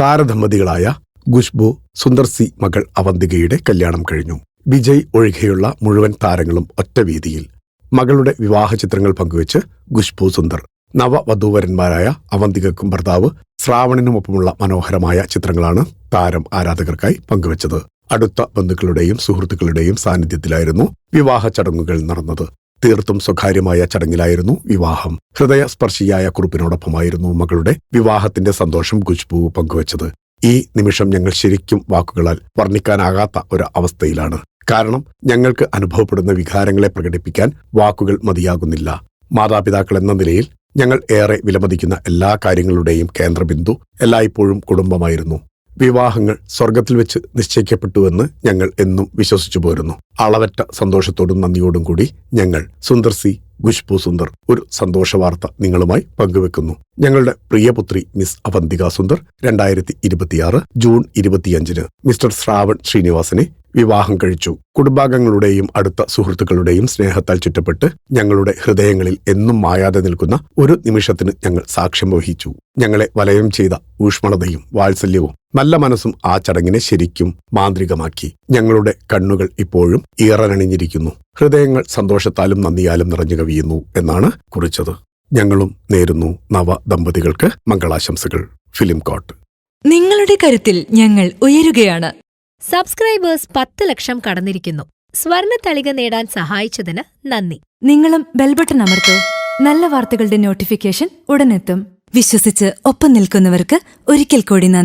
താരദമ്പതികളായ Khushbu Sundar C മകൾ അവന്തികയുടെ കല്യാണം കഴിഞ്ഞു. വിജയ് ഒഴികെയുള്ള മുഴുവൻ താരങ്ങളും ഒറ്റ വേദിയിൽ. മകളുടെ വിവാഹ ചിത്രങ്ങൾ പങ്കുവച്ച് ഖുശ്ബു സുന്ദർ. നവവധൂവരന്മാരായ അവന്തികക്കും ഭർത്താവ് ശ്രാവണിനുമൊപ്പമുള്ള മനോഹരമായ ചിത്രങ്ങളാണ് താരം ആരാധകർക്കായി പങ്കുവച്ചത്. അടുത്ത ബന്ധുക്കളുടെയും സുഹൃത്തുക്കളുടെയും സാന്നിധ്യത്തിലായിരുന്നു വിവാഹ ചടങ്ങുകൾ നടന്നത്. തീർത്തും സ്വകാര്യമായ ചടങ്ങിലായിരുന്നു വിവാഹം. ഹൃദയസ്പർശിയായ കുറിപ്പിനോടൊപ്പമായിരുന്നു മകളുടെ വിവാഹത്തിന്റെ സന്തോഷം ഖുശ്ബു പങ്കുവച്ചത്. ഈ നിമിഷം ഞങ്ങൾ ശരിക്കും വാക്കുകളാൽ വർണ്ണിക്കാനാകാത്ത ഒരു അവസ്ഥയിലാണ്. കാരണം ഞങ്ങൾക്ക് അനുഭവപ്പെടുന്ന വികാരങ്ങളെ പ്രകടിപ്പിക്കാൻ വാക്കുകൾ മതിയാകുന്നില്ല. മാതാപിതാക്കൾ എന്ന നിലയിൽ ഞങ്ങൾ ഏറെ വിലമതിക്കുന്ന എല്ലാ കാര്യങ്ങളുടെയും കേന്ദ്രബിന്ദു എല്ലായ്പ്പോഴും കുടുംബമായിരുന്നു. വിവാഹങ്ങൾ സ്വർഗത്തിൽ വെച്ച് നിശ്ചയിക്കപ്പെട്ടുവെന്ന് ഞങ്ങൾ എന്നും വിശ്വസിച്ചു പോരുന്നു. അളവറ്റ സന്തോഷത്തോടും നന്ദിയോടും കൂടി ഞങ്ങൾ സുന്ദർ സി ഖുശ്ബു സുന്ദർ ഒരു സന്തോഷവാർത്ത നിങ്ങളുമായി പങ്കുവെക്കുന്നു. ഞങ്ങളുടെ പ്രിയപുത്രി miss Avanthika Sundar 2026 June 25 mister Shravan ശ്രീനിവാസനെ വിവാഹം കഴിച്ചു. കുടുംബാംഗങ്ങളുടെയും അടുത്ത സുഹൃത്തുക്കളുടെയും സ്നേഹത്താൽ ചുറ്റപ്പെട്ട് ഞങ്ങളുടെ ഹൃദയങ്ങളിൽ എന്നും മായാതെ നിൽക്കുന്ന ഒരു നിമിഷത്തിന് ഞങ്ങൾ സാക്ഷ്യം വഹിച്ചു. ഞങ്ങളെ വലയം ചെയ്ത ഊഷ്മളതയും വാത്സല്യവും നല്ല മനസ്സും ആ ചടങ്ങിനെ ശരിക്കും മാന്ത്രികമാക്കി. ഞങ്ങളുടെ കണ്ണുകൾ ഇപ്പോഴും ഈറനണിഞ്ഞിരിക്കുന്നു. ഹൃദയങ്ങൾ സന്തോഷത്താലും നന്ദിയാലും നിറഞ്ഞു കവിയുന്നു എന്നാണ് കുറിച്ചത്. ഞങ്ങളും നേരുന്നു നവ ദമ്പതികൾക്ക് മംഗളാശംസകൾ. ഫിലിം കോട്ട്. നിങ്ങളുടെ കരുത്തിൽ ഞങ്ങൾ ഉയരുകയാണ്. സബ്സ്ക്രൈബേഴ്സ് 10 ലക്ഷം കടന്നിരിക്കുന്നു. സ്വർണ തളിക നേടാൻ സഹായിച്ചതിന് നന്ദി. നിങ്ങളും ബെൽബട്ടൺ അമർത്തോ. നല്ല വാർത്തകളുടെ നോട്ടിഫിക്കേഷൻ ഉടനെത്തും. വിശ്വസിച്ച് ഒപ്പം നിൽക്കുന്നവർക്ക് ഒരിക്കൽ കൂടി നന്ദി.